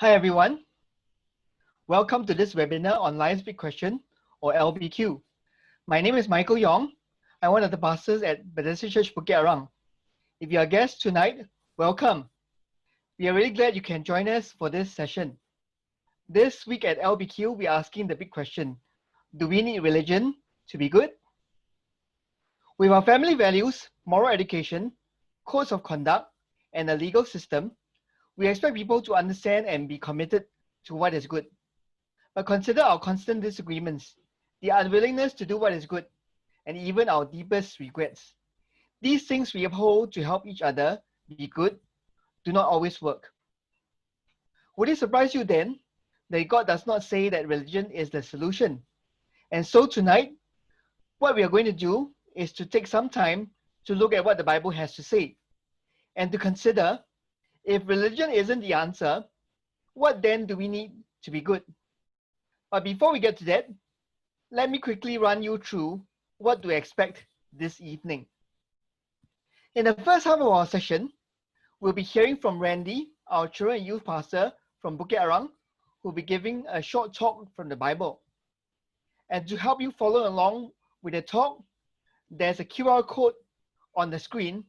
Hi everyone, welcome to this webinar on Life's Big Question or LBQ. My name is Michael Yong. I'm one of the pastors at Bethesda Church Bukit Arang. If you're a guest tonight, welcome. We are really glad you can join us for this session. This week at LBQ, we are asking the big question, do we need religion to be good? With our family values, moral education, codes of conduct, and a legal system, we expect people to understand and be committed to what is good. But consider our constant disagreements, the unwillingness to do what is good, and even our deepest regrets. These things we uphold to help each other be good do not always work. Would it surprise you then that God does not say that religion is the solution? And so tonight, what we are going to do is to take some time to look at what the Bible has to say and to consider, if religion isn't the answer, what then do we need to be good? But before we get to that, let me quickly run you through what to expect this evening. In the first half of our session, we'll be hearing from Randy, our children and youth pastor from Bukit Arang, who'll be giving a short talk from the Bible. And to help you follow along with the talk, there's a QR code on the screen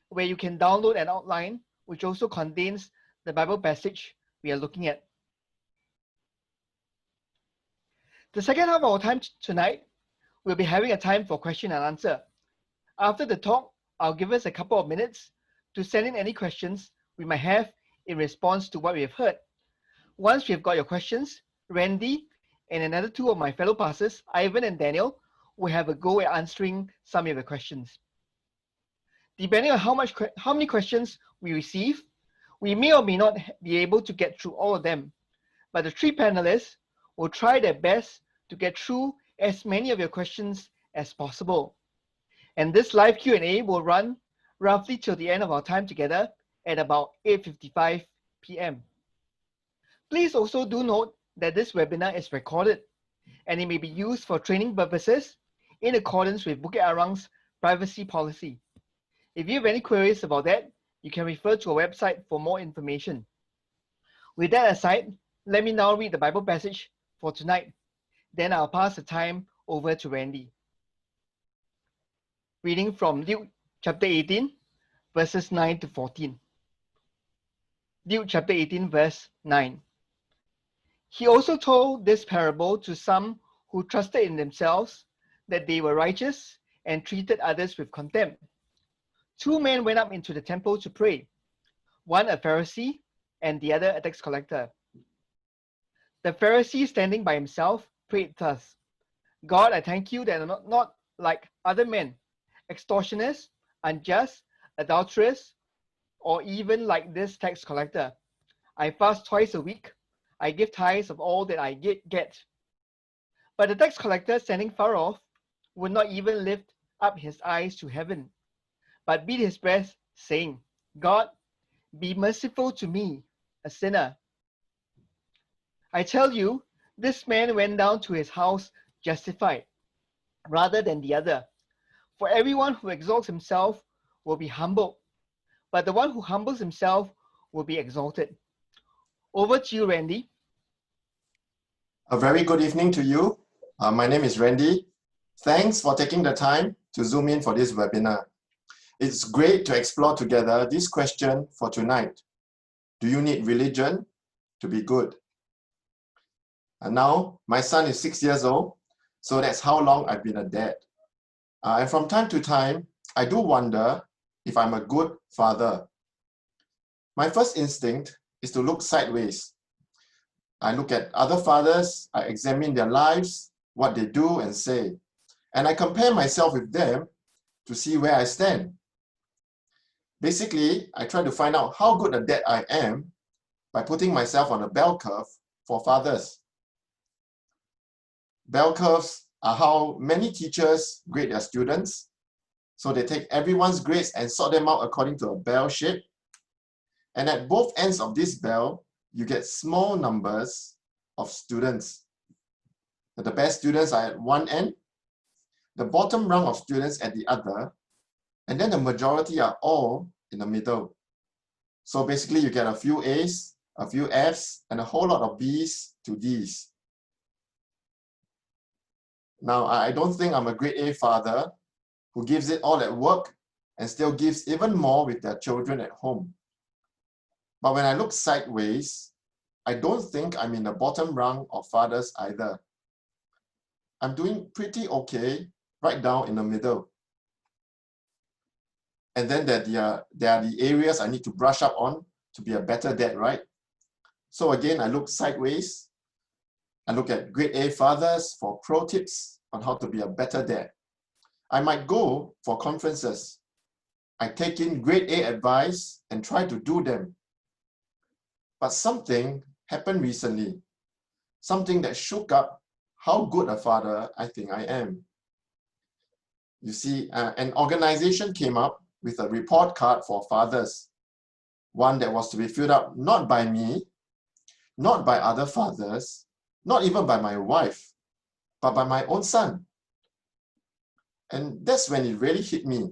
where you can download an outline which also contains the Bible passage we are looking at. The second half of our time tonight, we'll be having a time for question and answer. After the talk, I'll give us a couple of minutes to send in any questions we might have in response to what we have heard. Once we've got your questions, Randy and another two of my fellow pastors, Ivan and Daniel, will have a go at answering some of the questions. Depending on how many questions we receive, we may or may not be able to get through all of them, but the three panelists will try their best to get through as many of your questions as possible. And this live Q&A will run roughly till the end of our time together at about 8:55 p.m. Please also do note that this webinar is recorded and it may be used for training purposes in accordance with Bukit Arang's privacy policy. If you have any queries about that, you can refer to our website for more information. With that aside, let me now read the Bible passage for tonight. Then I'll pass the time over to Randy. Reading from Luke chapter 18, verses 9 to 14. Luke chapter 18, verse 9. He also told this parable to some who trusted in themselves that they were righteous and treated others with contempt. Two men went up into the temple to pray, one a Pharisee and the other a tax collector. The Pharisee, standing by himself, prayed thus: God, I thank you that I'm not like other men, extortioners, unjust, adulterers, or even like this tax collector. I fast twice a week. I give tithes of all that I get. But the tax collector, standing far off, would not even lift up his eyes to heaven, but beat his breast, saying, God, be merciful to me, a sinner. I tell you, this man went down to his house justified, rather than the other. For everyone who exalts himself will be humbled, but the one who humbles himself will be exalted. Over to you, Randy. A very good evening to you. My name is Randy. Thanks for taking the time to zoom in for this webinar. It's great to explore together this question for tonight. Do you need religion to be good? And now, my son is 6 years old, so that's how long I've been a dad. And from time to time, I do wonder if I'm a good father. My first instinct is to look sideways. I look at other fathers, I examine their lives, what they do and say, and I compare myself with them to see where I stand. Basically, I try to find out how good a dad I am by putting myself on a bell curve for fathers. Bell curves are how many teachers grade their students. So they take everyone's grades and sort them out according to a bell shape. And at both ends of this bell, you get small numbers of students. The best students are at one end, the bottom rung of students at the other, and then the majority are all in the middle. So basically you get a few A's a few F's, and a whole lot of B's to D's. Now, I don't think I'm a grade A father who gives it all at work and still gives even more with their children at home. But when I look sideways, I don't think I'm in the bottom rung of fathers either. I'm doing pretty okay, right down in the middle. And then there are the areas I need to brush up on to be a better dad, right? So again, I look sideways. I look at grade A fathers for pro tips on how to be a better dad. I might go for conferences. I take in grade A advice and try to do them. But something happened recently, something that shook up how good a father I think I am. You see, an organization came up with a report card for fathers, one that was to be filled up not by me, not by other fathers, not even by my wife, but by my own son. And that's when it really hit me.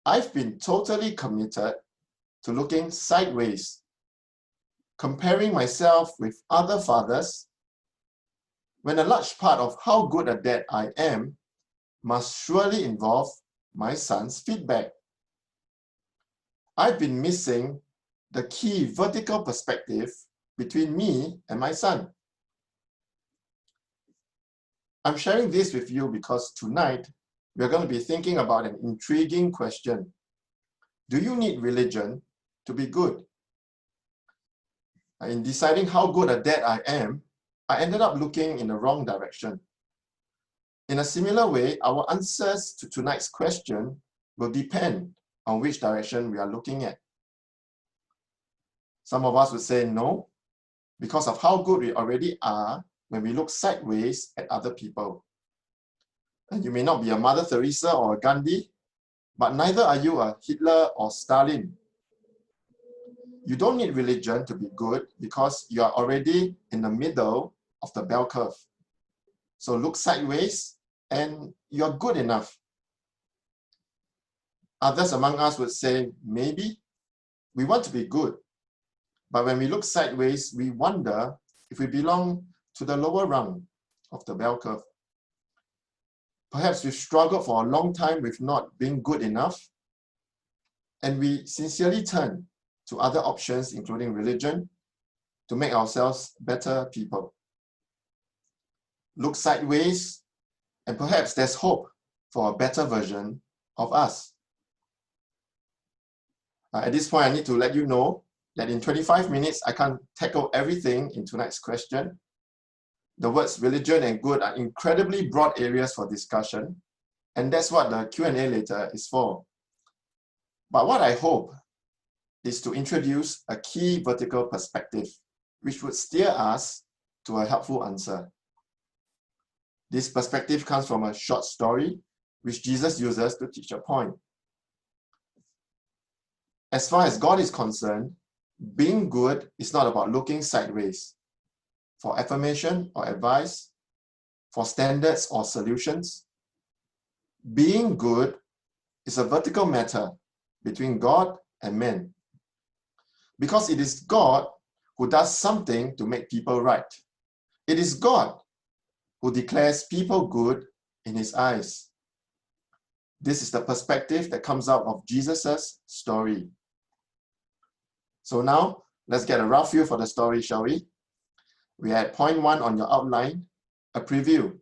I've been totally committed to looking sideways, comparing myself with other fathers, when a large part of how good a dad I am must surely involve my son's feedback. I've been missing the key vertical perspective between me and my son. I'm sharing this with you because tonight we're going to be thinking about an intriguing question. Do you need religion to be good? In deciding how good a dad I am, I ended up looking in the wrong direction. In a similar way, our answers to tonight's question will depend on which direction we are looking at. Some of us would say no, because of how good we already are when we look sideways at other people. And you may not be a Mother Teresa or a Gandhi, but neither are you a Hitler or Stalin. You don't need religion to be good because you are already in the middle of the bell curve. So look sideways and you're good enough. Others among us would say, maybe we want to be good, but when we look sideways, we wonder if we belong to the lower rung of the bell curve. Perhaps we've struggled for a long time with not being good enough, and we sincerely turn to other options, including religion, to make ourselves better people. Look sideways, and perhaps there's hope for a better version of us. At this point, I need to let you know that in 25 minutes, I can't tackle everything in tonight's question. The words religion and good are incredibly broad areas for discussion, and that's what the Q&A later is for. But what I hope is to introduce a key vertical perspective, which would steer us to a helpful answer. This perspective comes from a short story, which Jesus uses to teach a point. As far as God is concerned, being good is not about looking sideways for affirmation or advice, for standards or solutions. Being good is a vertical matter between God and men, because it is God who does something to make people right. It is God who declares people good in his eyes. This is the perspective that comes out of Jesus's story. So now, let's get a rough view for the story, shall we? We are at point 1 on your outline, a preview.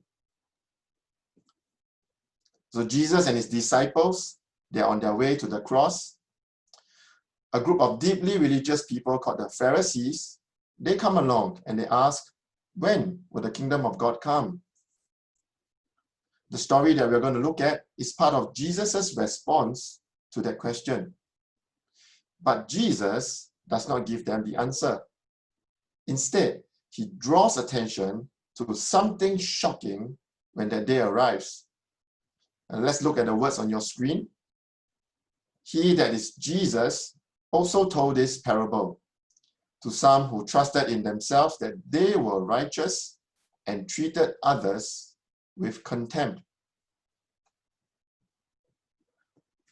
So Jesus and his disciples, they are on their way to the cross. A group of deeply religious people called the Pharisees, they come along and they ask, when will the kingdom of God come? The story that we're going to look at is part of Jesus's response to that question. But Jesus does not give them the answer. Instead, he draws attention to something shocking when that day arrives. And let's look at the words on your screen. He, that is Jesus, also told this parable to some who trusted in themselves that they were righteous and treated others with contempt.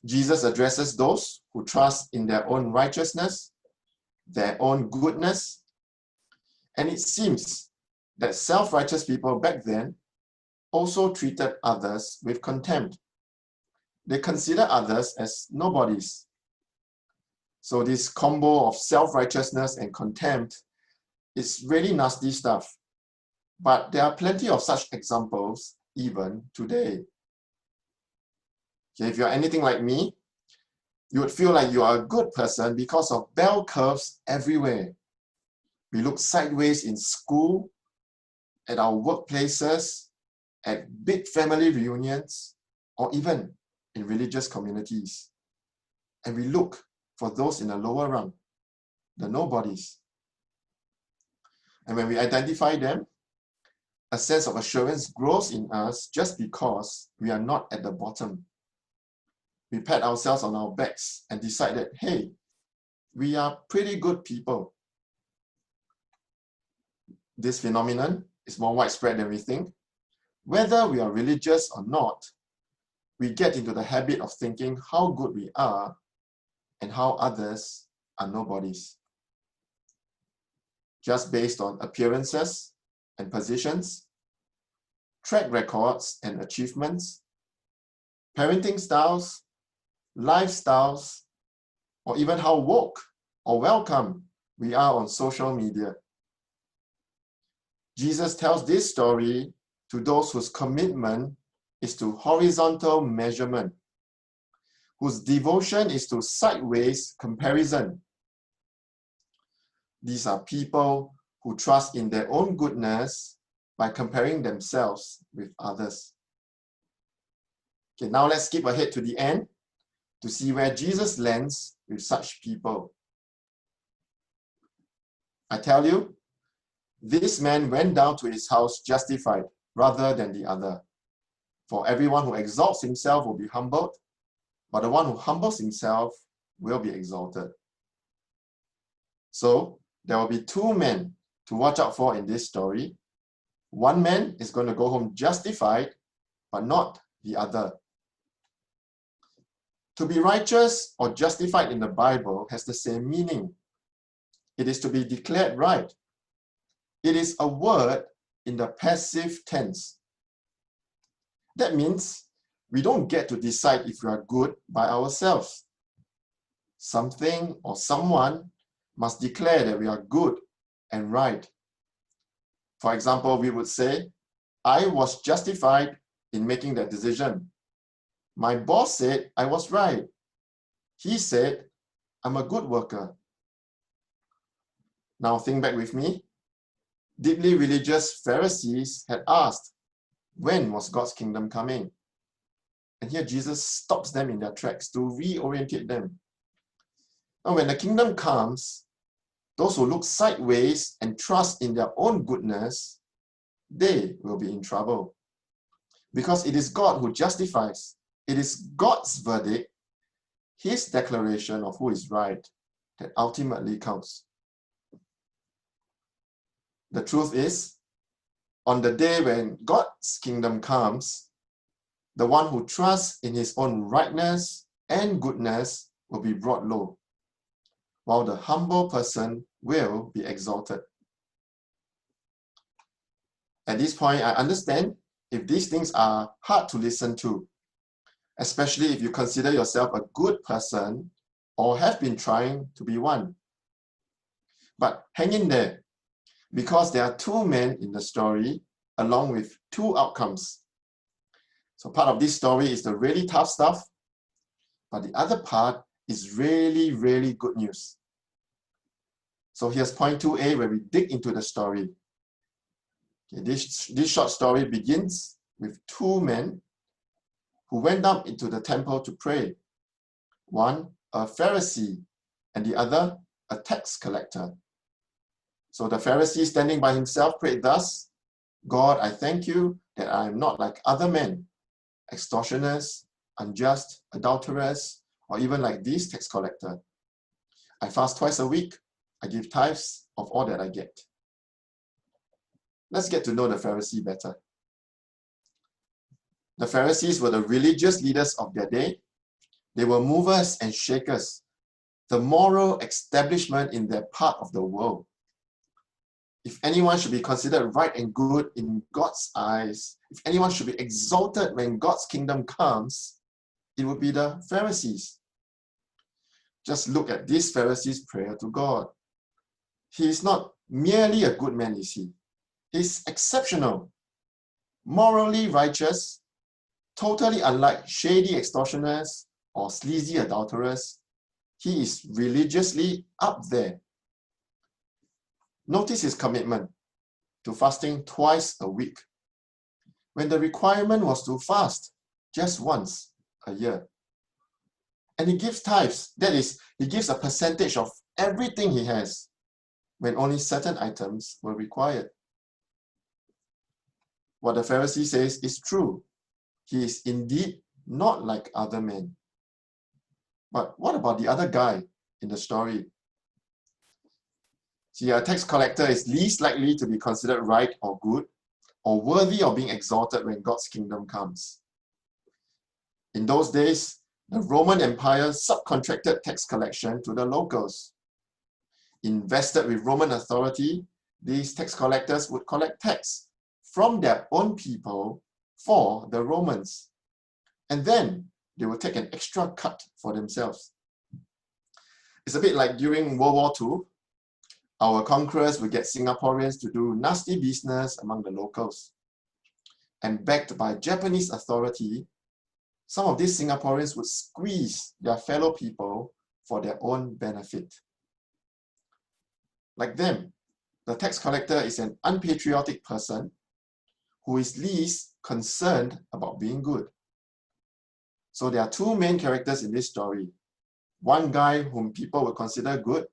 Jesus addresses those who trust in their own righteousness their own goodness. And it seems that self-righteous people back then also treated others with contempt. They consider others as nobodies. So this combo of self-righteousness and contempt is really nasty stuff. But there are plenty of such examples even today. Okay, if you're anything like me, you would feel like you are a good person because of bell curves everywhere. We look sideways in school, at our workplaces, at big family reunions, or even in religious communities. And we look for those in the lower rung, the nobodies. And when we identify them, a sense of assurance grows in us just because we are not at the bottom. We pat ourselves on our backs and decide that, hey, we are pretty good people. This phenomenon is more widespread than we think. Whether we are religious or not, we get into the habit of thinking how good we are and how others are nobodies. Just based on appearances and positions, track records and achievements, parenting styles, lifestyles, or even how woke or welcome we are on social media. Jesus tells this story to those whose commitment is to horizontal measurement, whose devotion is to sideways comparison. These are people who trust in their own goodness by comparing themselves with others. Okay, now let's skip ahead to the end to see where Jesus lands with such people. I tell you, this man went down to his house justified rather than the other. For everyone who exalts himself will be humbled, but the one who humbles himself will be exalted. So there will be two men to watch out for in this story. One man is going to go home justified, but not the other. To be righteous or justified in the Bible has the same meaning. It is to be declared right. It is a word in the passive tense. That means we don't get to decide if we are good by ourselves. Something or someone must declare that we are good and right. For example, we would say, I was justified in making that decision. My boss said I was right. He said I'm a good worker. Now think back with me. Deeply religious Pharisees had asked, when was God's kingdom coming? And here Jesus stops them in their tracks to reorientate them. Now when the kingdom comes, those who look sideways and trust in their own goodness, they will be in trouble. Because it is God who justifies. It is God's verdict, his declaration of who is right, that ultimately counts. The truth is, on the day when God's kingdom comes, the one who trusts in his own rightness and goodness will be brought low, while the humble person will be exalted. At this point, I understand if these things are hard to listen to, especially if you consider yourself a good person or have been trying to be one. But hang in there, because there are two men in the story along with two outcomes. So part of this story is the really tough stuff, but the other part is really, really good news. So here's point 2a where we dig into the story. Okay, this short story begins with two men who went up into the temple to pray. One, a Pharisee, and the other, a tax collector. So the Pharisee, standing by himself, prayed thus, God, I thank you that I am not like other men, extortioners, unjust, adulterers, or even like this tax collector. I fast twice a week. I give tithes of all that I get. Let's get to know the Pharisee better. The Pharisees were the religious leaders of their day. They were movers and shakers. the moral establishment in their part of the world. If anyone should be considered right and good in God's eyes, if anyone should be exalted when God's kingdom comes, it would be the Pharisees. Just look at this Pharisee's prayer to God. He is not merely a good man, is he? He's exceptional, morally righteous, totally unlike shady extortioners or sleazy adulterers. He is religiously up there. Notice his commitment to fasting twice a week, when the requirement was to fast just once a year. And he gives tithes, that is, he gives a percentage of everything he has, when only certain items were required. What the Pharisee says is true. He is indeed not like other men. But what about the other guy in the story? See, a tax collector is least likely to be considered right or good or worthy of being exalted when God's kingdom comes. In those days, the Roman Empire subcontracted tax collection to the locals. Invested with Roman authority, these tax collectors would collect tax from their own people for the Romans. And then they would take an extra cut for themselves. It's a bit like during World War II, our conquerors would get Singaporeans to do nasty business among the locals. And backed by Japanese authority, some of these Singaporeans would squeeze their fellow people for their own benefit. Like them, the tax collector is an unpatriotic person who is least concerned about being good. So there are two main characters in this story. One guy whom people would consider good,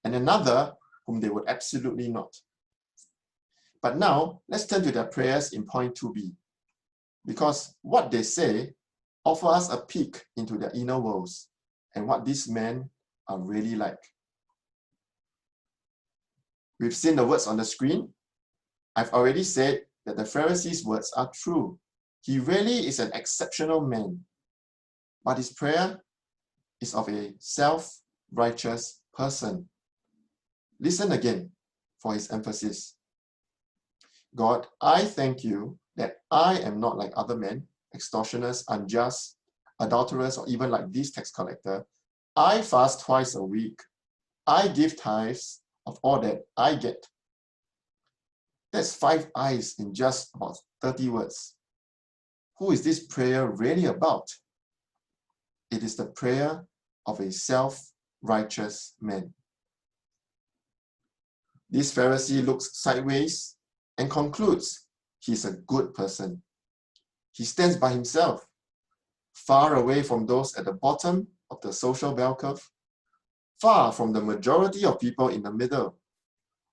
and another whom they would absolutely not. But now, let's turn to their prayers in point 2b, because what they say offers us a peek into their inner worlds and what these men are really like. We've seen the words on the screen. I've already said that the Pharisee's words are true. He really is an exceptional man, but his prayer is of a self-righteous person. Listen again for his emphasis. God, I thank you that I am not like other men, extortioners, unjust, adulterers, or even like this tax collector. I fast twice a week. I give tithes of all that I get. That's 5 I's in just about 30 words. Who is this prayer really about? It is the prayer of a self-righteous man. This Pharisee looks sideways and concludes he's a good person. He stands by himself, far away from those at the bottom of the social bell curve, far from the majority of people in the middle.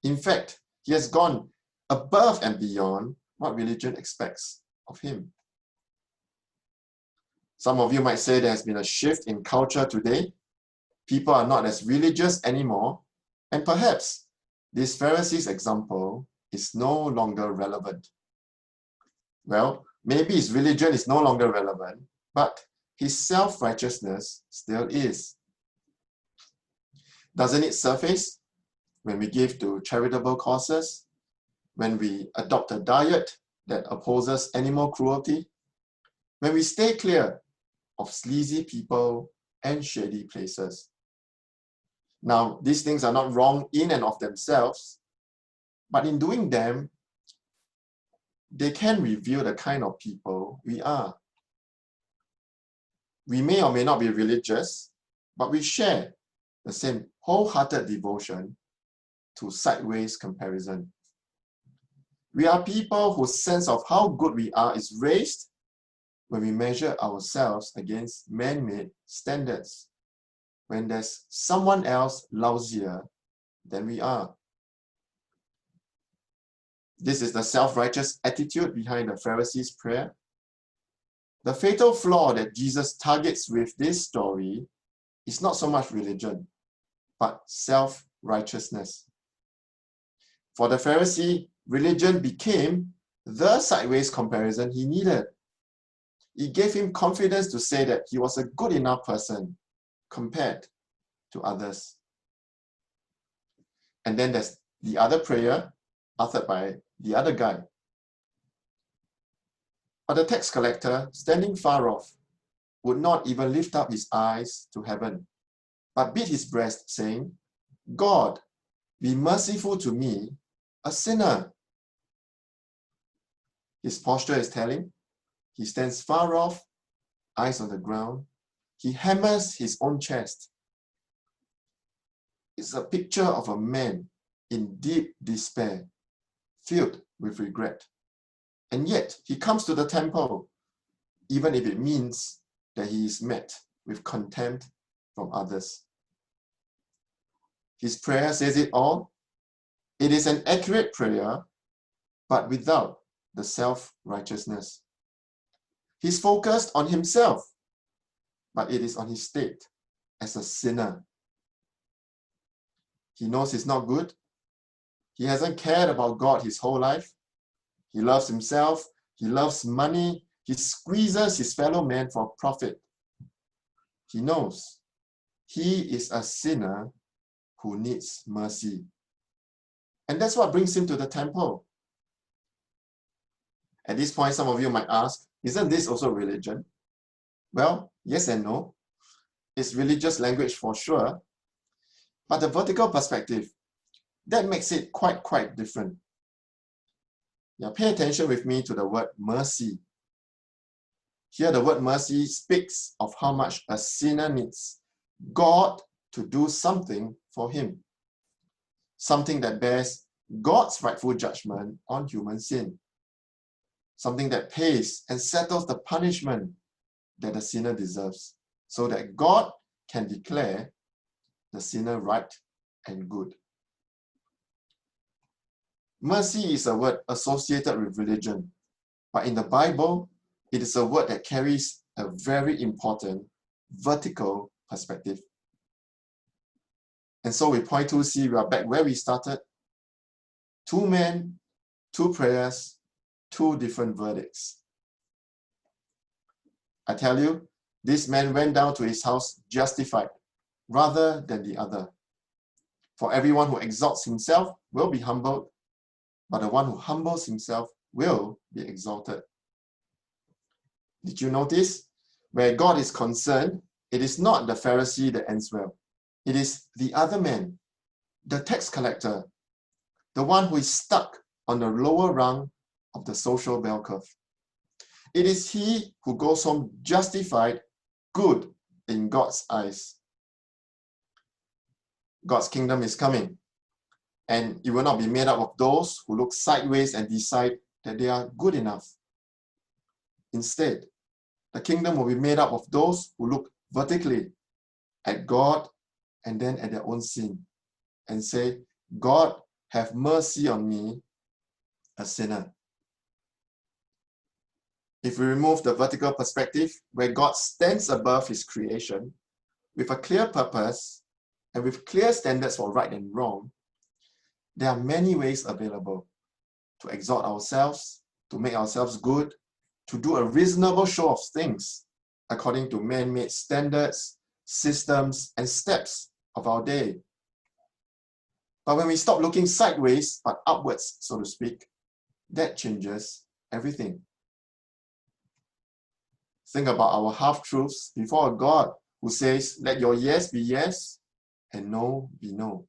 In fact, he has gone above and beyond what religion expects of him. Some of you might say there has been a shift in culture today. People are not as religious anymore, and perhaps this Pharisee's example is no longer relevant. Well, maybe his religion is no longer relevant, but his self-righteousness still is. Doesn't it surface when we give to charitable causes, when we adopt a diet that opposes animal cruelty, when we stay clear of sleazy people and shady places? Now, these things are not wrong in and of themselves, but in doing them, they can reveal the kind of people we are. We may or may not be religious, but we share the same wholehearted devotion to sideways comparison. We are people whose sense of how good we are is raised when we measure ourselves against man-made standards, when there's someone else lousier than we are. This is the self-righteous attitude behind the Pharisee's prayer. The fatal flaw that Jesus targets with this story is not so much religion, but self-righteousness. For the Pharisee, religion became the sideways comparison he needed. It gave him confidence to say that he was a good enough person compared to others. And then there's the other prayer uttered by the other guy. But the tax collector, standing far off, would not even lift up his eyes to heaven, but beat his breast, saying, God, be merciful to me, a sinner. His posture is telling. He stands far off, eyes on the ground. He hammers his own chest. It's a picture of a man in deep despair, filled with regret. And yet, he comes to the temple, even if it means that he is met with contempt from others. His prayer says it all. It is an accurate prayer, but without the self-righteousness. He's focused on himself, but it is on his state as a sinner. He knows he's not good. He hasn't cared about God his whole life. He loves himself. He loves money. He squeezes his fellow man for profit. He knows he is a sinner who needs mercy. And that's what brings him to the temple. At this point, some of you might ask, isn't this also religion? Well, yes and no. It's religious language for sure. But the vertical perspective, that makes it quite different. Now, pay attention with me to the word mercy. Here, the word mercy speaks of how much a sinner needs God to do something for him. Something that bears God's rightful judgment on human sin. Something that pays and settles the punishment that the sinner deserves, so that God can declare the sinner right and good. Mercy is a word associated with religion, but in the Bible, it is a word that carries a very important vertical perspective. And so with point 2c, we are back where we started. 2 men, 2 prayers, 2 different verdicts. I tell you, this man went down to his house justified rather than the other. For everyone who exalts himself will be humbled, but the one who humbles himself will be exalted. Did you notice? Where God is concerned, it is not the Pharisee that ends well. It is the other man, the tax collector, the one who is stuck on the lower rung of the social bell curve. It is he who goes home justified, good in God's eyes. God's kingdom is coming, and it will not be made up of those who look sideways and decide that they are good enough. Instead, the kingdom will be made up of those who look vertically at God and then at their own sin and say, God, have mercy on me, a sinner. If we remove the vertical perspective where God stands above his creation with a clear purpose and with clear standards for right and wrong, there are many ways available to exalt ourselves, to make ourselves good, to do a reasonable show of things according to man-made standards, systems, and steps of our day. But when we stop looking sideways, but upwards, so to speak, that changes everything. Think about our half-truths before a God who says, let your yes be yes and no be no.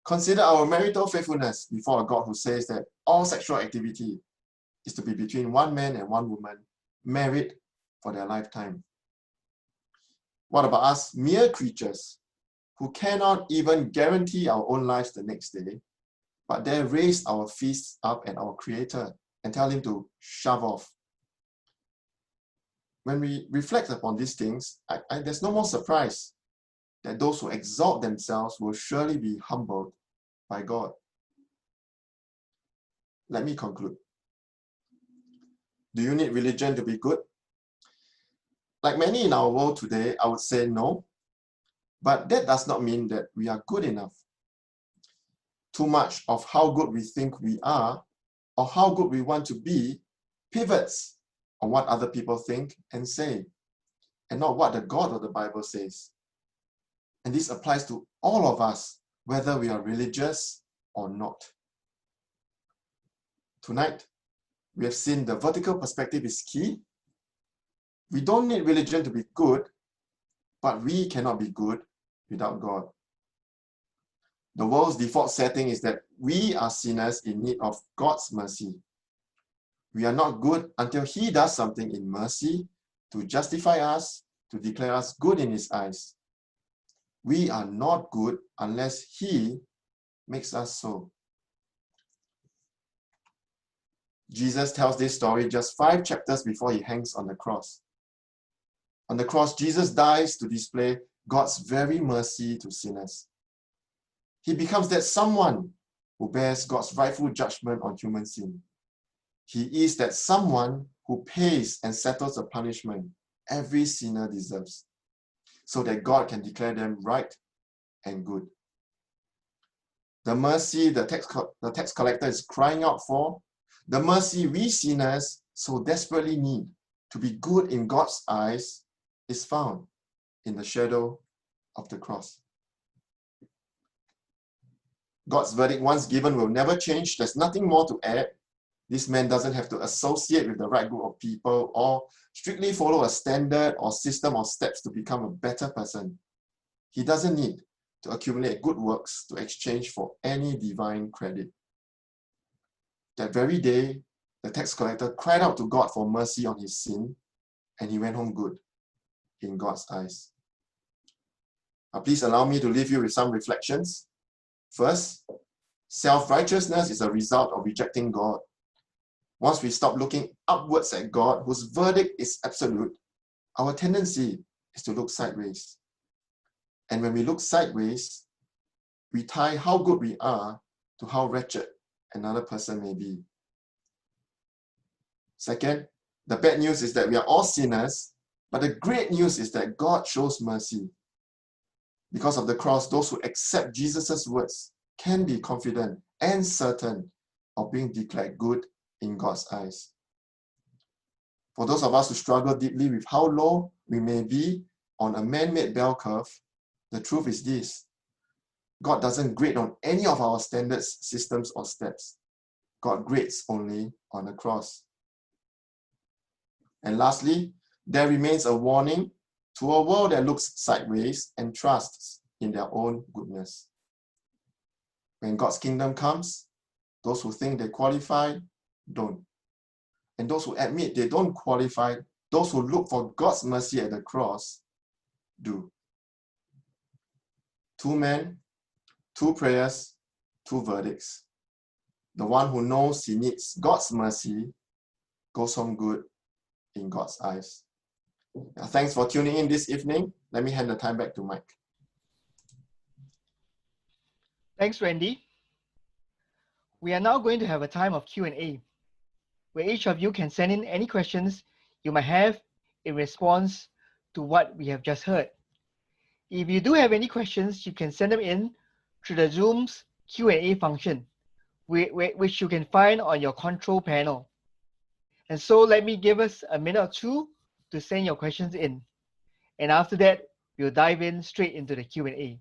Consider our marital faithfulness before a God who says that all sexual activity is to be between one man and one woman, married for their lifetime. What about us mere creatures who cannot even guarantee our own lives the next day, but dare raise our fists up at our Creator and tell him to shove off? When we reflect upon these things, there's no more surprise that those who exalt themselves will surely be humbled by God. Let me conclude. Do you need religion to be good? Like many in our world today, I would say no, but that does not mean that we are good enough. Too much of how good we think we are or how good we want to be pivots on what other people think and say, and not what the God of the Bible says. And this applies to all of us, whether we are religious or not. Tonight, we have seen the vertical perspective is key. We don't need religion to be good, but we cannot be good without God. The world's default setting is that we are sinners in need of God's mercy. We are not good until He does something in mercy to justify us, to declare us good in His eyes. We are not good unless He makes us so. Jesus tells this story just 5 chapters before He hangs on the cross. On the cross, Jesus dies to display God's very mercy to sinners. He becomes that someone who bears God's rightful judgment on human sin. He is that someone who pays and settles the punishment every sinner deserves, so that God can declare them right and good. The mercy the tax collector is crying out for, the mercy we sinners so desperately need to be good in God's eyes, is found in the shadow of the cross. God's verdict, once given, will never change. There's nothing more to add. This man doesn't have to associate with the right group of people or strictly follow a standard or system of steps to become a better person. He doesn't need to accumulate good works to exchange for any divine credit. That very day, the tax collector cried out to God for mercy on his sin, and he went home good in God's eyes. Now, please allow me to leave you with some reflections. First, self-righteousness is a result of rejecting God. Once we stop looking upwards at God, whose verdict is absolute, our tendency is to look sideways. And when we look sideways, we tie how good we are to how wretched another person may be. Second, the bad news is that we are all sinners, but the great news is that God shows mercy. Because of the cross, those who accept Jesus' words can be confident and certain of being declared good in God's eyes. For those of us who struggle deeply with how low we may be on a man-made bell curve, the truth is this: God doesn't grade on any of our standards, systems, or steps. God grades only on the cross. And lastly, there remains a warning to a world that looks sideways and trusts in their own goodness. When God's kingdom comes, those who think they qualify don't. And those who admit they don't qualify, those who look for God's mercy at the cross, do. 2 men, 2 prayers, 2 verdicts. The one who knows he needs God's mercy goes home good in God's eyes. Now, thanks for tuning in this evening. Let me hand the time back to Mike. Thanks, Randy. We are now going to have a time of Q&A, where each of you can send in any questions you might have in response to what we have just heard. If you do have any questions, you can send them in through the Zoom's Q&A function, which you can find on your control panel. And so let me give us a minute or two to send your questions in. And after that, we'll dive in straight into the Q&A.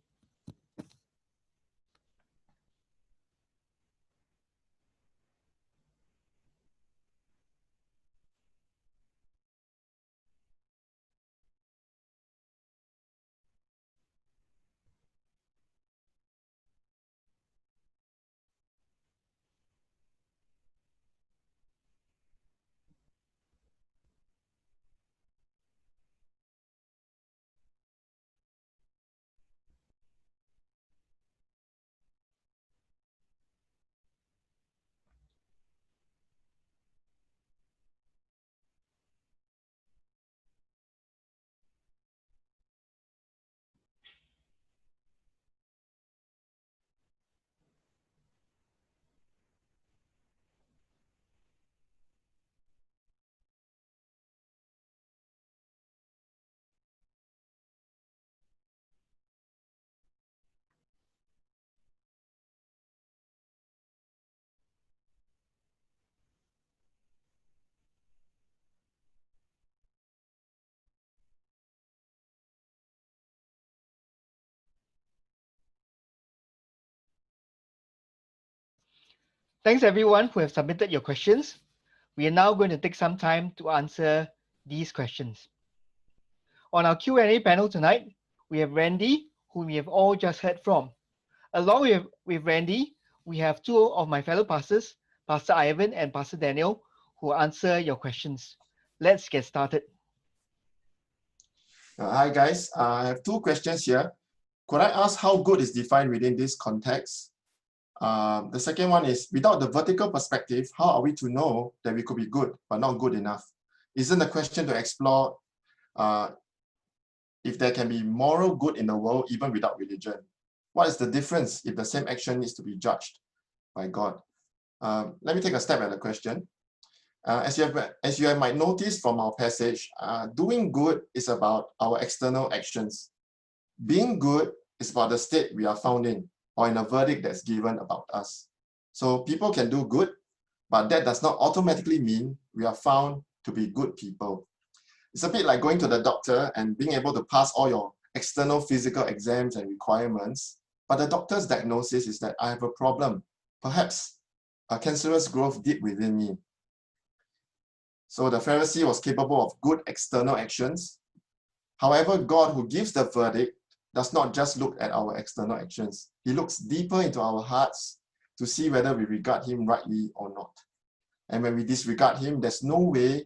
Thanks everyone who have submitted your questions. We are now going to take some time to answer these questions. On our Q&A panel tonight, we have Randy, whom we have all just heard from. Along with Randy, we have two of my fellow pastors, Pastor Ivan and Pastor Daniel, who will answer your questions. Let's get started. Hi guys, I have two questions here. Could I ask how good is defined within this context? The second one is, without the vertical perspective, how are we to know that we could be good but not good enough? Isn't the question to explore if there can be moral good in the world even without religion? What is the difference if the same action needs to be judged by God? Let me take a step at the question. As you might notice from our passage, doing good is about our external actions. Being good is about the state we are found in, or in a verdict that's given about us. So people can do good, but that does not automatically mean we are found to be good people. It's a bit like going to the doctor and being able to pass all your external physical exams and requirements, but the doctor's diagnosis is that I have a problem, perhaps a cancerous growth deep within me. So the Pharisee was capable of good external actions. However, God, who gives the verdict, does not just look at our external actions. He looks deeper into our hearts to see whether we regard him rightly or not. And when we disregard him, there's no way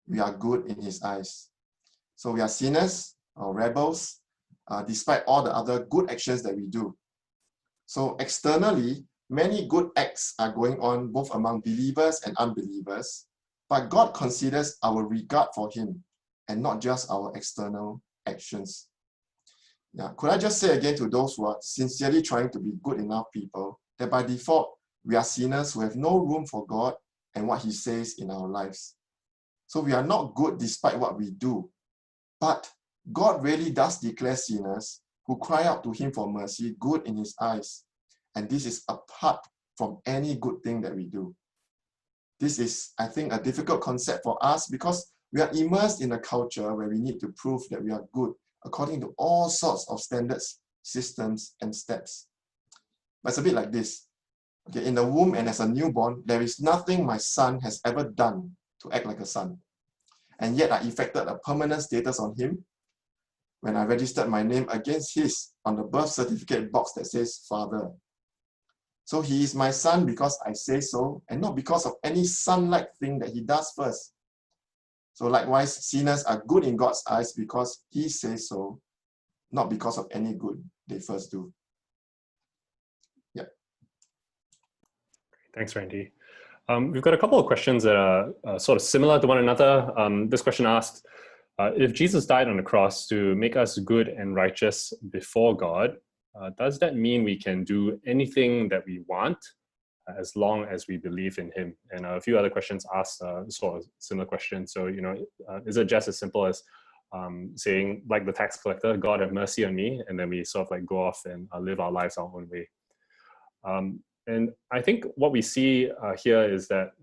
we are good in his eyes. So we are sinners or rebels, despite all the other good actions that we do. So externally, many good acts are going on both among believers and unbelievers, but God considers our regard for him and not just our external actions. Yeah. Could I just say again to those who are sincerely trying to be good enough people, that by default, we are sinners who have no room for God and what he says in our lives. So we are not good despite what we do, but God really does declare sinners who cry out to him for mercy good in his eyes. And this is apart from any good thing that we do. This is, I think, a difficult concept for us because we are immersed in a culture where we need to prove that we are good according to all sorts of standards, systems, and steps. But it's a bit like this. Okay, in the womb and as a newborn, there is nothing my son has ever done to act like a son. And yet I effected a permanent status on him when I registered my name against his on the birth certificate box that says Father. So he is my son because I say so, and not because of any son-like thing that he does first. So likewise, sinners are good in God's eyes because he says so, not because of any good they first do. Yeah. Thanks, Randy. We've got a couple of questions that are sort of similar to one another. This question asks, if Jesus died on the cross to make us good and righteous before God, does that mean we can do anything that we want as long as we believe in him? And a few other questions asked sort of similar questions. So, is it just as simple as saying, like the tax collector, God have mercy on me, and then we sort of like go off and live our lives our own way? And I think what we see here is that,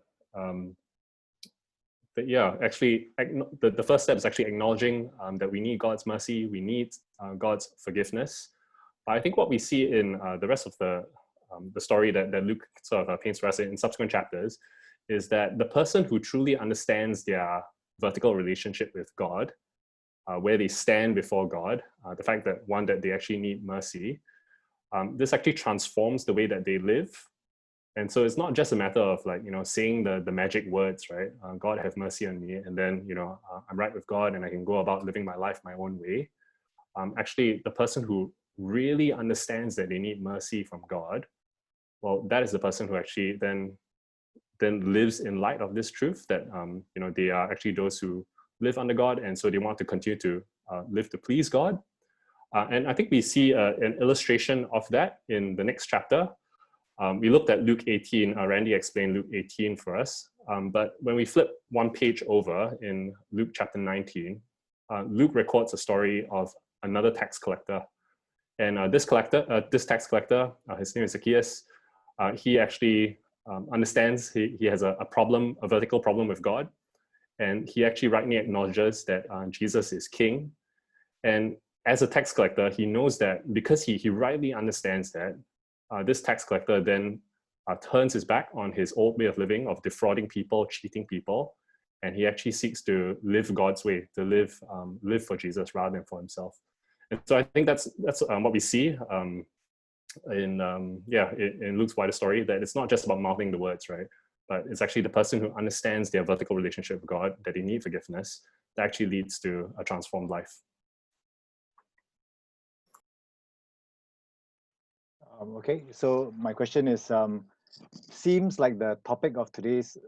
actually, the first step is actually acknowledging that we need God's mercy, we need God's forgiveness. But I think what we see in the rest of the story that Luke sort of paints for us in subsequent chapters is that the person who truly understands their vertical relationship with God, where they stand before God, the fact that they actually need mercy, this actually transforms the way that they live. And so it's not just a matter of saying the magic words, right? God have mercy on me, and then I'm right with God and I can go about living my life my own way. Actually, the person who really understands that they need mercy from God, well, that is the person who actually then lives in light of this truth that they are actually those who live under God, and so they want to continue to live to please God. And I think we see an illustration of that in the next chapter. We looked at Luke 18. Randy explained Luke 18 for us. But when we flip one page over in Luke chapter 19, Luke records a story of another tax collector. And this tax collector, his name is Zacchaeus, he actually understands he has a problem, a vertical problem with God. And he actually rightly acknowledges that Jesus is king. And as a tax collector, he knows that because he rightly understands that, this tax collector then turns his back on his old way of living, of defrauding people, cheating people, and he actually seeks to live God's way, to live for Jesus rather than for himself. And so I think that's what we see in Luke's wider story, that it's not just about mouthing the words, right? But it's actually the person who understands their vertical relationship with God, that they need forgiveness, that actually leads to a transformed life. Okay, so my question is, seems like the topic of today's,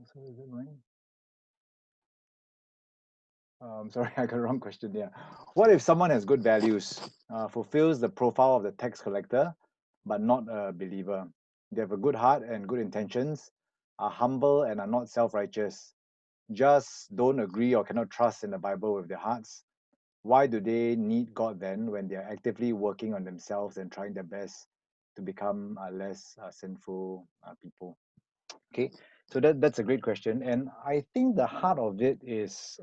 sorry, is it mine? Sorry, I got the wrong question. Yeah. What if someone has good values, fulfills the profile of the tax collector, but not a believer? They have a good heart and good intentions, are humble and are not self-righteous, just don't agree or cannot trust in the Bible with their hearts. Why do they need God then when they are actively working on themselves and trying their best to become less sinful people? Okay, so that's a great question. And I think the heart of it is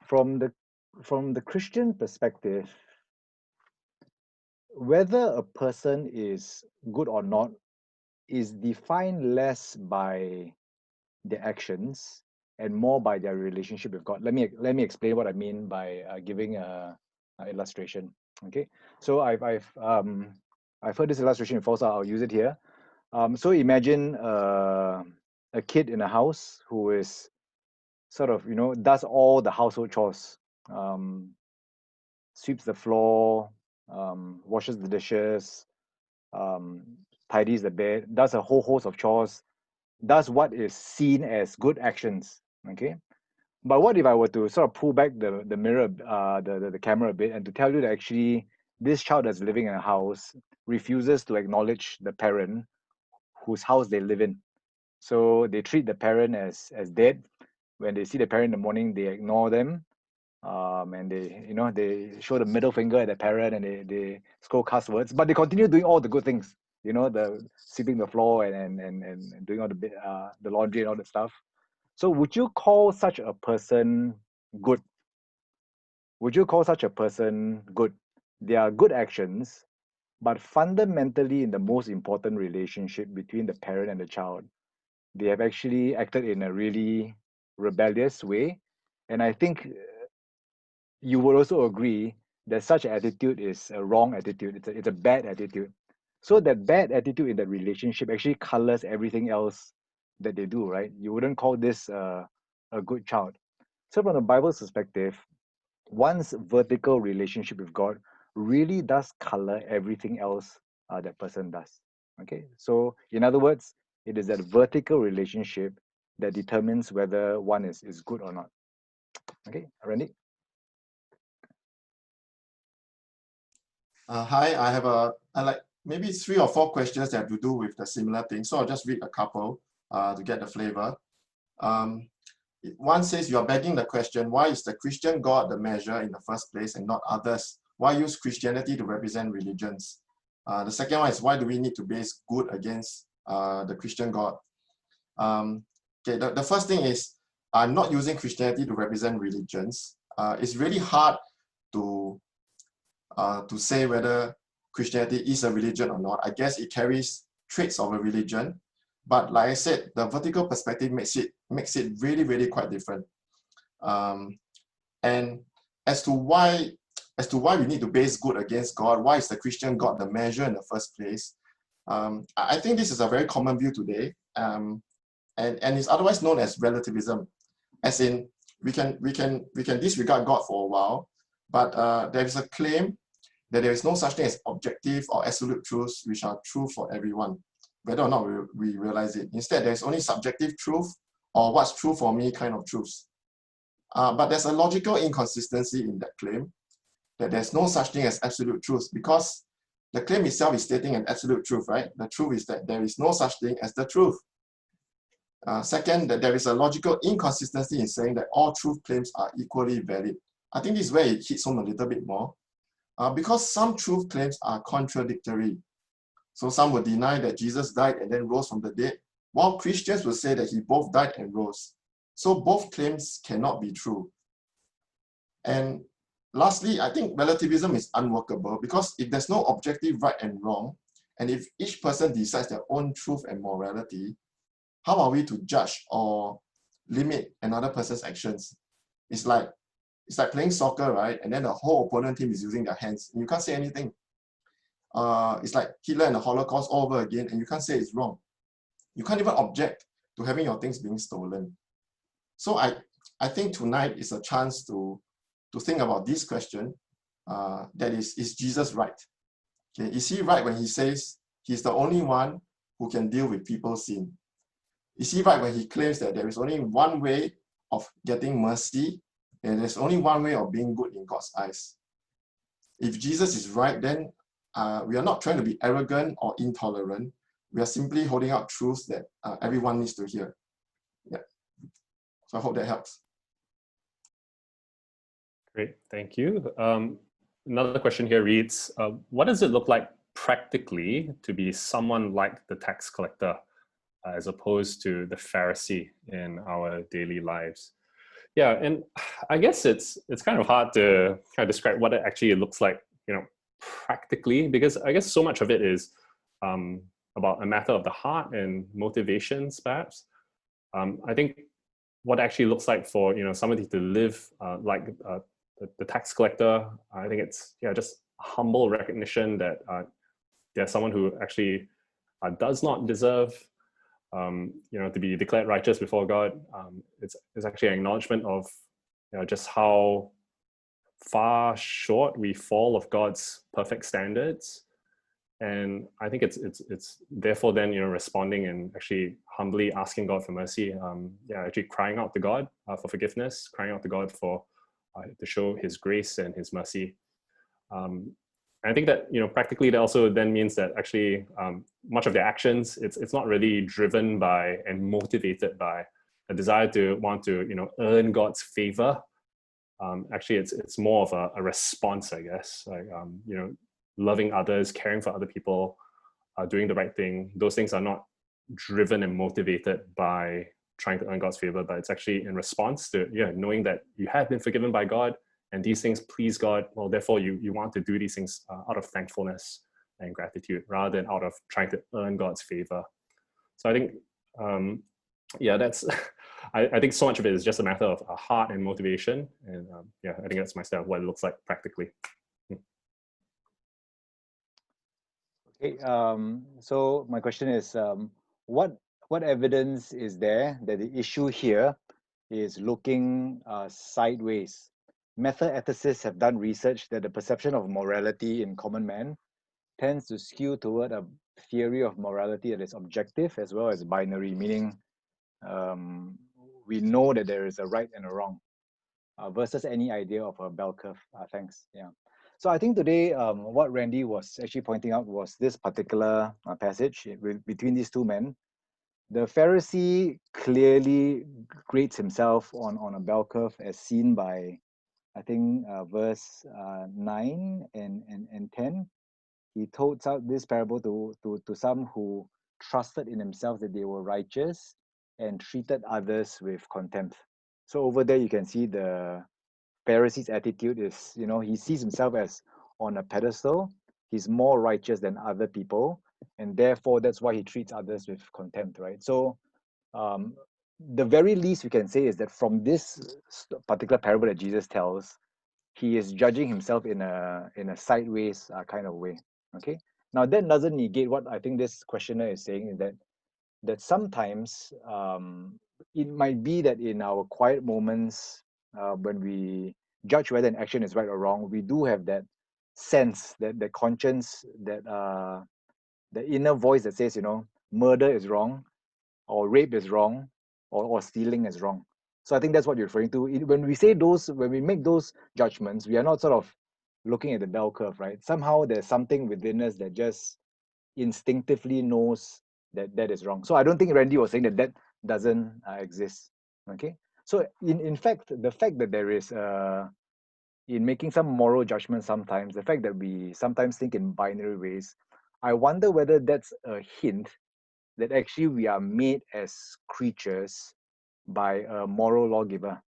from the Christian perspective, whether a person is good or not is defined less by their actions and more by their relationship with God. Let me explain what I mean by giving a illustration. Okay, so I've heard this illustration before, so I'll use it here. So imagine a kid in a house who is sort of, does all the household chores, sweeps the floor, washes the dishes, tidies the bed, does a whole host of chores, does what is seen as good actions. Okay, but what if I were to sort of pull back the mirror, the camera a bit, and to tell you that actually this child that's living in a house refuses to acknowledge the parent whose house they live in. So they treat the parent as dead. When they see the parent in the morning, they ignore them, and they show the middle finger at the parent, and they scold cuss words, but they continue doing all the good things. The sweeping the floor and doing all the laundry and all that stuff. So would you call such a person good? Would you call such a person good? They are good actions, but fundamentally in the most important relationship between the parent and the child, they have actually acted in a really rebellious way. And I think you would also agree that such an attitude is a wrong attitude. It's a bad attitude. So that bad attitude in that relationship actually colors everything else that they do, right? You wouldn't call this a good child. So from the Bible's perspective, one's vertical relationship with God really does color everything else that person does. Okay, so in other words, it is that vertical relationship that determines whether one is good or not. Okay, Randy? Hi, I like maybe 3 or 4 questions that have to do with the similar thing. So I'll just read a couple to get the flavor. One says, you're begging the question, why is the Christian God the measure in the first place and not others? Why use Christianity to represent religions? The second one is, why do we need to base good against the Christian God? Okay, the first thing is, not using Christianity to represent religions. It's really hard to say whether Christianity is a religion or not. I guess it carries traits of a religion, but like I said, the vertical perspective makes it really, really quite different. And as to why we need to base good against God, why is the Christian God the measure in the first place? I think this is a very common view today, and it's otherwise known as relativism, as in we can disregard God for a while, but there is a claim that there is no such thing as objective or absolute truths which are true for everyone, whether or not we realize it. Instead, there's only subjective truth or what's true for me kind of truths. But there's a logical inconsistency in that claim, that there's no such thing as absolute truth, because the claim itself is stating an absolute truth, right? The truth is that there is no such thing as the truth. Second, that there is a logical inconsistency in saying that all truth claims are equally valid. I think this is where it hits home a little bit more. Because some truth claims are contradictory. So some will deny that Jesus died and then rose from the dead, while Christians will say that he both died and rose. So both claims cannot be true. And lastly, I think relativism is unworkable, because if there's no objective right and wrong, And if each person decides their own truth and morality, how are we to judge or limit another person's actions? It's like playing soccer, right? And then the whole opponent team is using their hands. And you can't say anything. It's like Hitler and the Holocaust all over again, and you can't say it's wrong. You can't even object to having your things being stolen. So I think tonight is a chance to think about this question. That is Jesus right? Okay, is he right when he says he's the only one who can deal with people's sin? Is he right when he claims that there is only one way of getting mercy and there's only one way of being good in God's eyes? If Jesus is right, then we are not trying to be arrogant or intolerant. We are simply holding out truths that everyone needs to hear. Yeah. So I hope that helps. Great, thank you. Another question here reads, what does it look like practically to be someone like the tax collector as opposed to the Pharisee in our daily lives? Yeah, and I guess it's kind of hard to kind of describe what it actually looks like, practically, because I guess so much of it is about a matter of the heart and motivations, perhaps. I think what actually looks like for somebody to live like the tax collector, I think it's just humble recognition that there's someone who actually does not deserve to be declared righteous before God. It's actually an acknowledgement of just how far short we fall of God's perfect standards. And I think it's therefore then responding and actually humbly asking God for mercy. Actually crying out to God for forgiveness, crying out to God for to show His grace and His mercy. And I think that practically that also then means that actually much of their actions it's not really driven by and motivated by a desire to want to earn God's favor. Actually, it's more of a response, I guess, like loving others, caring for other people, doing the right thing. Those things are not driven and motivated by trying to earn God's favor, but it's actually in response to knowing that you have been forgiven by God and these things please God. Well, therefore you want to do these things out of thankfulness and gratitude rather than out of trying to earn God's favor. So I think that's I think so much of it is just a matter of a heart and motivation, and I think that's my style of what it looks like practically. Okay, so my question is, what evidence is there that the issue here is looking sideways? Meta-ethicists have done research that the perception of morality in common man tends to skew toward a theory of morality that is objective as well as binary, meaning we know that there is a right and a wrong versus any idea of a bell curve. Thanks. Yeah. So I think today what Randy was actually pointing out was this particular passage between these two men. The Pharisee clearly grades himself on a bell curve as seen by, I think, verse 9 and 10. He told out this parable to some who trusted in themselves that they were righteous and treated others with contempt. So over there you can see the Pharisee's attitude is, he sees himself as on a pedestal. He's more righteous than other people, and therefore that's why he treats others with contempt, right? So the very least we can say is that from this particular parable that Jesus tells, he is judging himself in a sideways kind of way. Okay. Now that doesn't negate what I think this questioner is saying, is that sometimes it might be that in our quiet moments when we judge whether an action is right or wrong, we do have that sense, that the conscience, that the inner voice that says, murder is wrong, or rape is wrong, or stealing is wrong. So I think that's what you're referring to. When we say those, when we make those judgments, we are not sort of looking at the bell curve, right? Somehow there's something within us that just instinctively knows that is wrong. So I don't think Randy was saying that doesn't exist. Okay. So in fact, the fact that there is in making some moral judgment sometimes, the fact that we sometimes think in binary ways, I wonder whether that's a hint that actually we are made as creatures by a moral lawgiver.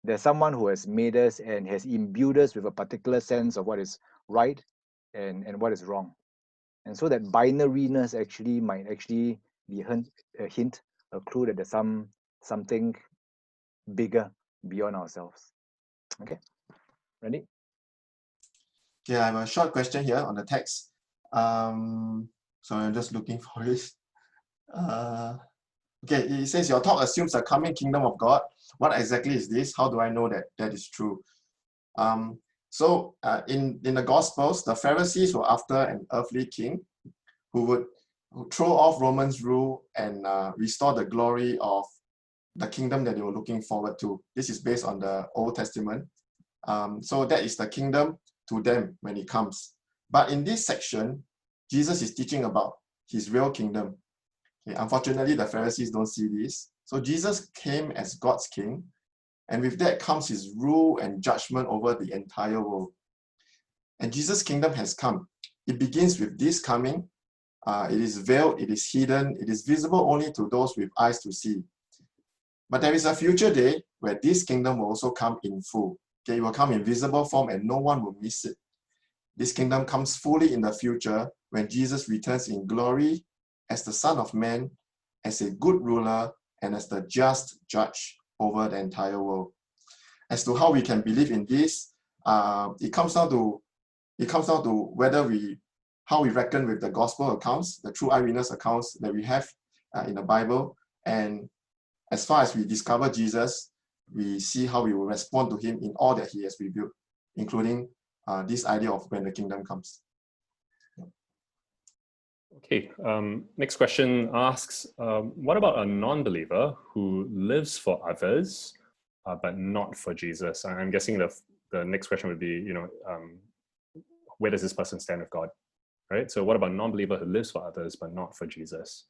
There's someone who has made us and has imbued us with a particular sense of what is right and what is wrong. And so that binariness actually might actually be a hint, a clue that there's something bigger beyond ourselves. Okay, Randy? Okay, I have a short question here on the text. Sorry, I'm just looking for it. Okay, it says your talk assumes the coming kingdom of God. What exactly is this? How do I know that that is true? In the Gospels, the Pharisees were after an earthly king who would throw off Romans' rule and restore the glory of the kingdom that they were looking forward to. This is based on the Old Testament. So that is the kingdom to them when it comes. But in this section, Jesus is teaching about his real kingdom. Okay, unfortunately, the Pharisees don't see this. So Jesus came as God's king, and with that comes his rule and judgment over the entire world. And Jesus' kingdom has come. It begins with this coming. It is veiled, it is hidden, it is visible only to those with eyes to see. But there is a future day where this kingdom will also come in full. Okay, it will come in visible form and no one will miss it. This kingdom comes fully in the future when Jesus returns in glory as the Son of Man, as a good ruler, and as the just judge over the entire world. As to how we can believe in this, it comes down to how we reckon with the gospel accounts, the true eyewitness accounts that we have in the Bible. And as far as we discover Jesus, we see how we will respond to him in all that he has revealed, including this idea of when the kingdom comes. Okay, next question asks, what about a non-believer who lives for others, but not for Jesus? I'm guessing the next question would be, where does this person stand with God, right? So what about a non-believer who lives for others, but not for Jesus?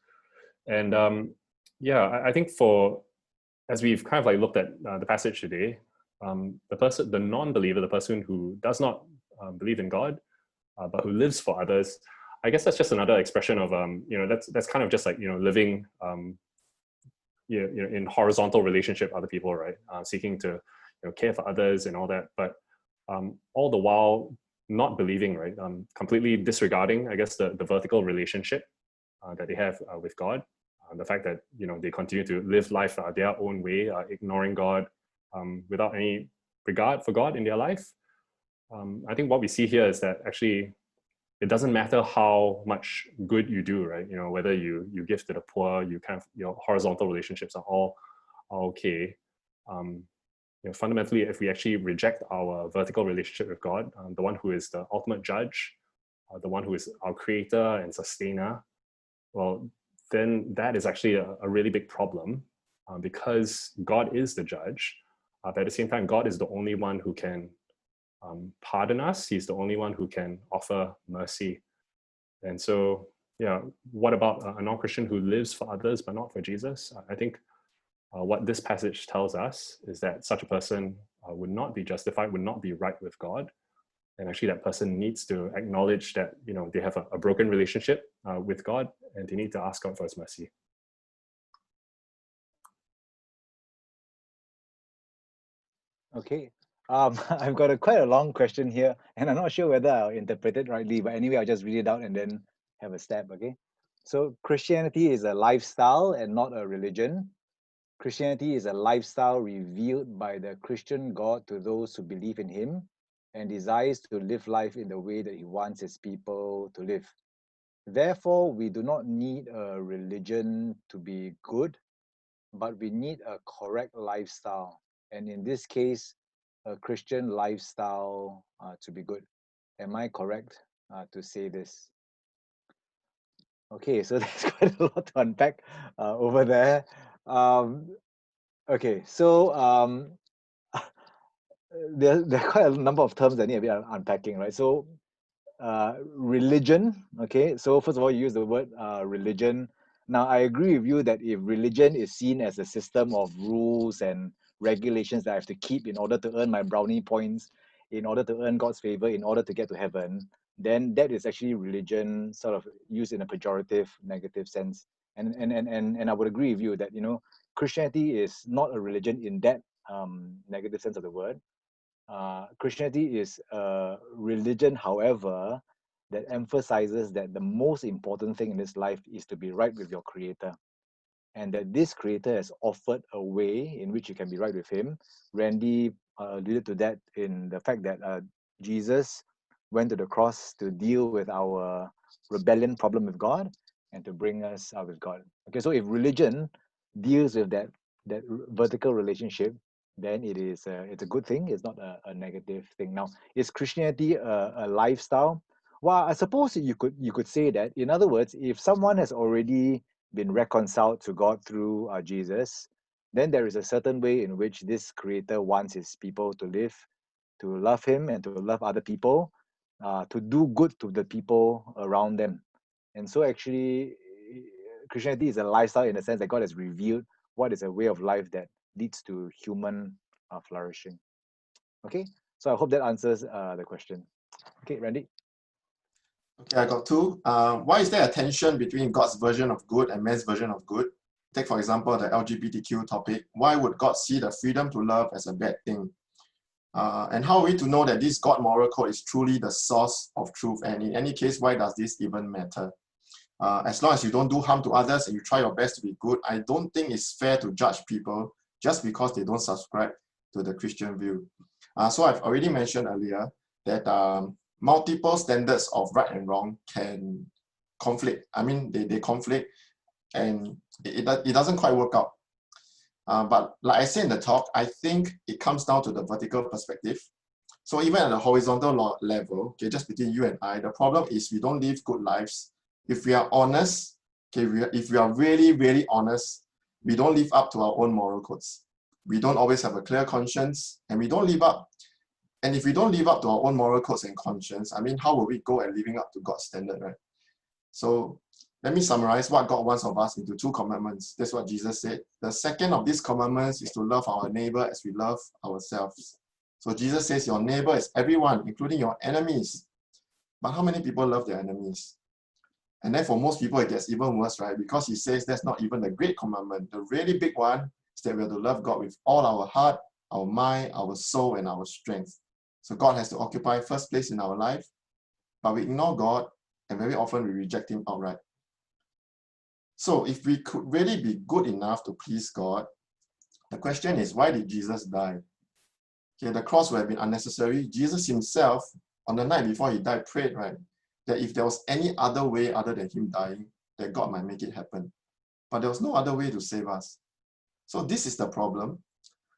And I think as we've kind of like looked at the passage today, the non-believer, the person who does not believe in God, but who lives for others, I guess that's just another expression of that's kind of just like living in horizontal relationship with other people, right? Seeking to care for others and all that, but all the while not believing, right? Completely disregarding, I guess, the vertical relationship that they have with God. The fact that they continue to live life their own way, ignoring God, without any regard for God in their life. I think what we see here is that actually it doesn't matter how much good you do, right? Whether you give to the poor, you kind of your horizontal relationships are all okay. Fundamentally, if we actually reject our vertical relationship with God, the one who is the ultimate judge, the one who is our creator and sustainer, well, then that is actually a really big problem, because God is the judge. But at the same time, God is the only one who can pardon us. He's the only one who can offer mercy. And so, what about a non-Christian who lives for others but not for Jesus? I think what this passage tells us is that such a person would not be justified, would not be right with God. And actually that person needs to acknowledge that they have a broken relationship with God, and they need to ask God for his mercy. Okay. I've got quite a long question here, and I'm not sure whether I'll interpret it rightly, but anyway, I'll just read it out and then have a stab, okay? So Christianity is a lifestyle and not a religion. Christianity is a lifestyle revealed by the Christian God to those who believe in him and desires to live life in the way that he wants his people to live. Therefore, we do not need a religion to be good, but we need a correct lifestyle. And in this case, a Christian lifestyle to be good. Am I correct to say this? Okay, so there's quite a lot to unpack over there. Okay, so there are quite a number of terms that need a bit of unpacking, right? So religion, okay, so first of all, you use the word religion. Now, I agree with you that if religion is seen as a system of rules and regulations that I have to keep in order to earn my brownie points, in order to earn God's favor, in order to get to heaven, then that is actually religion sort of used in a pejorative, negative sense. And I would agree with you that, Christianity is not a religion in that negative sense of the word. Christianity is a religion, however, that emphasizes that the most important thing in this life is to be right with your Creator, and that this Creator has offered a way in which you can be right with Him. Randy alluded to that in the fact that Jesus went to the cross to deal with our rebellion problem with God and to bring us out with God. Okay, so if religion deals with that vertical relationship, then it's a good thing. It's not a negative thing. Now, is Christianity a lifestyle? Well, I suppose you could say that. In other words, if someone has already been reconciled to God through Jesus, then there is a certain way in which this Creator wants His people to live, to love Him and to love other people, to do good to the people around them. And so actually, Christianity is a lifestyle in the sense that God has revealed what is a way of life that leads to human flourishing. Okay, so I hope that answers the question. Okay, Randy? Okay, I got two. Why is there a tension between God's version of good and man's version of good? Take, for example, the LGBTQ topic. Why would God see the freedom to love as a bad thing? And how are we to know that this God moral code is truly the source of truth? And in any case, why does this even matter? As long as you don't do harm to others and you try your best to be good, I don't think it's fair to judge people just because they don't subscribe to the Christian view. So I've already mentioned earlier that multiple standards of right and wrong can conflict. I mean, they conflict and it doesn't quite work out. But like I said in the talk, I think it comes down to the vertical perspective. So even at the horizontal level, okay, just between you and I, the problem is we don't live good lives. If we are honest, okay, if we are really, really honest, we don't live up to our own moral codes. We don't always have a clear conscience, and we don't live up. And if we don't live up to our own moral codes and conscience, I mean, how will we go and living up to God's standard, right? So let me summarize what God wants of us into two commandments. That's what Jesus said. The second of these commandments is to love our neighbor as we love ourselves. So Jesus says your neighbor is everyone, including your enemies. But how many people love their enemies? And then for most people, it gets even worse, right? Because he says that's not even the great commandment. The really big one is that we have to love God with all our heart, our mind, our soul, and our strength. So God has to occupy first place in our life, but we ignore God, and very often we reject Him outright. So if we could really be good enough to please God, the question is, why did Jesus die? Okay, the cross would have been unnecessary. Jesus himself, on the night before he died, prayed, right, that if there was any other way other than him dying, that God might make it happen. But there was no other way to save us. So this is the problem.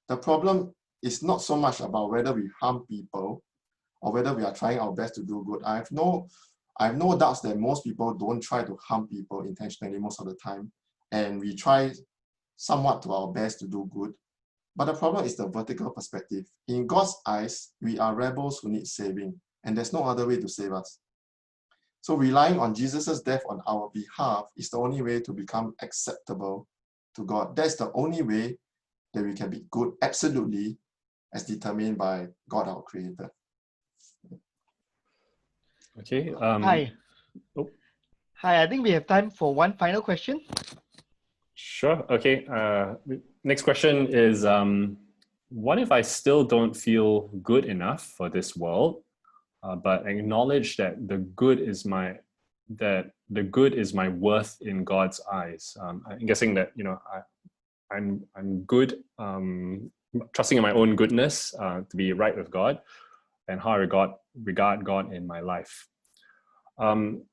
The problem is not so much about whether we harm people or whether we are trying our best to do good. I have no doubts that most people don't try to harm people intentionally most of the time, and we try somewhat to our best to do good. But the problem is the vertical perspective. In God's eyes, we are rebels who need saving, and there's no other way to save us. So relying on Jesus' death on our behalf is the only way to become acceptable to God. That's the only way that we can be good, absolutely, as determined by God, our Creator. Okay. Hi. Oh. Hi, I think we have time for one final question. Sure. Okay. Next question is, what if I still don't feel good enough for this world, but acknowledge that the good is my worth in God's eyes? I'm guessing that I'm good, trusting in my own goodness to be right with God, and how I regard God in my life.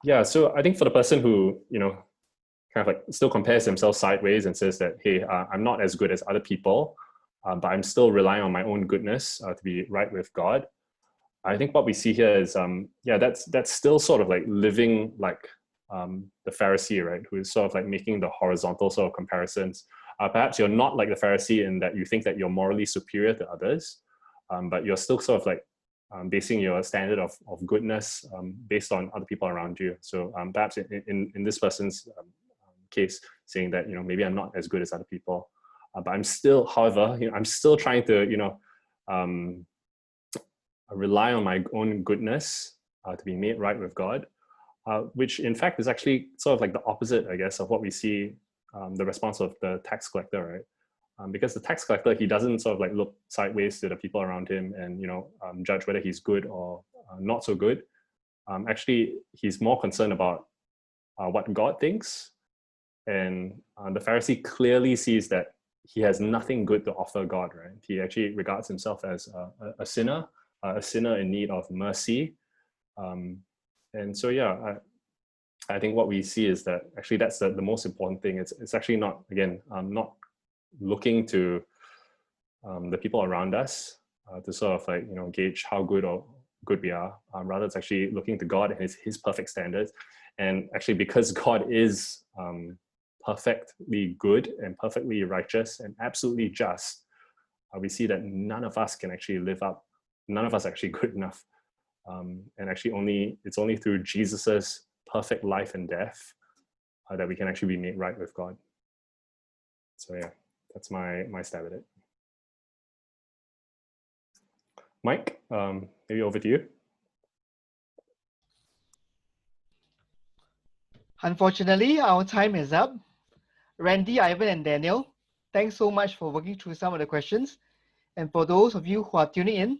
Yeah. So I think for the person who kind of like still compares himself sideways and says that, hey, I'm not as good as other people, but I'm still relying on my own goodness to be right with God. I think what we see here is, that's still sort of like living like the Pharisee, right? Who is sort of like making the horizontal sort of comparisons. Perhaps you're not like the Pharisee in that you think that you're morally superior to others, but you're still sort of like basing your standard of goodness based on other people around you. So perhaps in this person's case, saying that maybe I'm not as good as other people, but I'm still, however, I'm still trying to rely on my own goodness to be made right with God, which in fact is actually sort of like the opposite, I guess, of what we see the response of the tax collector, right? Because the tax collector, he doesn't sort of like look sideways to the people around him and judge whether he's good or not so good. actually he's more concerned about what God thinks. And the Pharisee clearly sees that he has nothing good to offer God, right? He actually regards himself as a sinner in need of mercy. And so, yeah, I think what we see is that actually that's the most important thing. It's actually not, again, not looking to the people around us to sort of like, gauge how good we are. Rather, it's actually looking to God and his perfect standards. And actually, because God is perfectly good and perfectly righteous and absolutely just, we see that none of us can actually live up. None of us are actually good enough. And actually it's only through Jesus's perfect life and death that we can actually be made right with God. So yeah, that's my stab at it. Mike, maybe over to you. Unfortunately, our time is up. Randy, Ivan, and Daniel, thanks so much for working through some of the questions. And for those of you who are tuning in,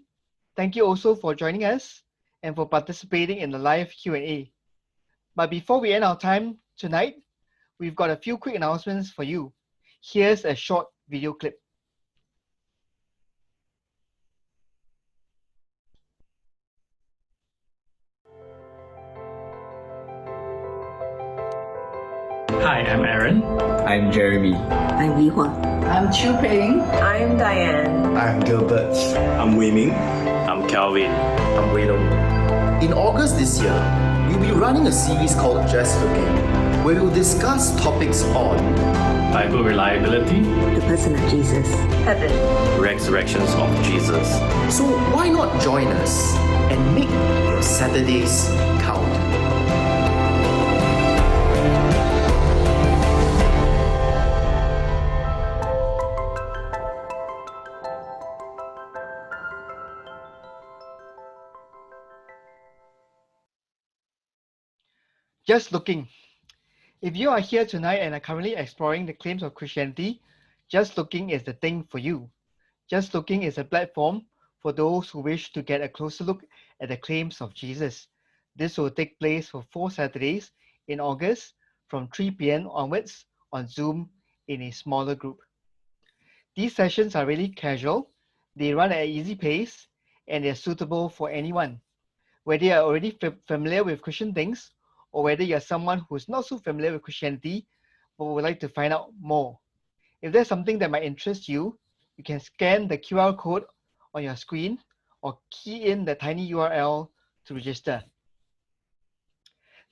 thank you also for joining us and for participating in the live Q&A. But before we end our time tonight, we've got a few quick announcements for you. Here's a short video clip. Hi, I'm Aaron. I'm Jeremy. I'm Yihua. I'm Chu Ping. I'm Diane. I'm Gilbert. I'm Wei Ming. I'm Kelvin. I'm Wei-Long. In August this year, we'll be running a series called Just Looking, where we'll discuss topics on Bible reliability, the person of Jesus, heaven, resurrections of Jesus. So why not join us and make your Saturdays count? Just looking. If you are here tonight and are currently exploring the claims of Christianity, Just Looking is the thing for you. Just Looking is a platform for those who wish to get a closer look at the claims of Jesus. This will take place for 4 Saturdays in August from 3 p.m. onwards on Zoom in a smaller group. These sessions are really casual, they run at an easy pace, and they're suitable for anyone. Whether you're already familiar with Christian things, or whether you're someone who's not so familiar with Christianity but would like to find out more. If there's something that might interest you, you can scan the QR code on your screen or key in the tiny URL to register.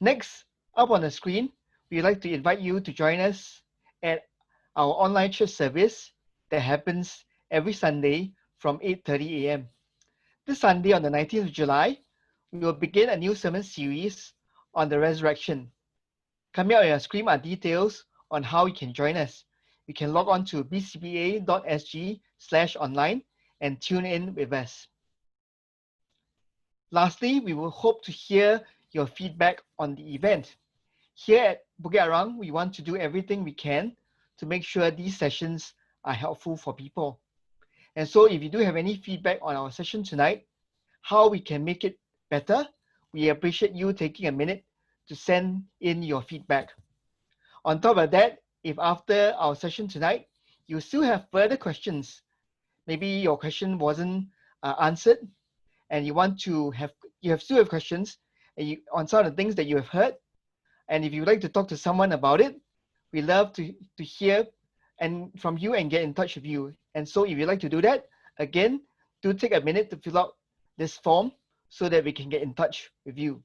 Next, up on the screen, we'd like to invite you to join us at our online church service that happens every Sunday from 8:30 a.m. This Sunday on the 19th of July, we will begin a new sermon series on the resurrection. Coming out on your screen are details on how you can join us. You can log on to bcba.sg/online and tune in with us. Lastly, we will hope to hear your feedback on the event. Here at Bukit Arang, we want to do everything we can to make sure these sessions are helpful for people. And so if you do have any feedback on our session tonight, how we can make it better, we appreciate you taking a minute to send in your feedback. On top of that, if after our session tonight, you still have further questions, maybe your question wasn't answered, and you still have questions on some of the things that you have heard, and if you'd like to talk to someone about it, we love to hear from you and get in touch with you. And so if you'd like to do that, again, do take a minute to fill out this form so that we can get in touch with you.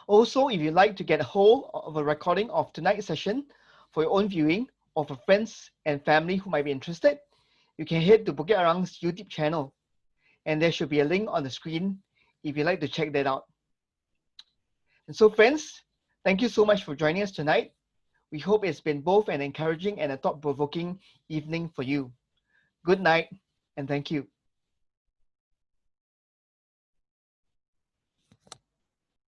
Also, if you'd like to get a hold of a recording of tonight's session for your own viewing or for friends and family who might be interested, you can head to Bukit Arang's YouTube channel. And there should be a link on the screen if you'd like to check that out. And so friends, thank you so much for joining us tonight. We hope it's been both an encouraging and a thought-provoking evening for you. Good night, and thank you.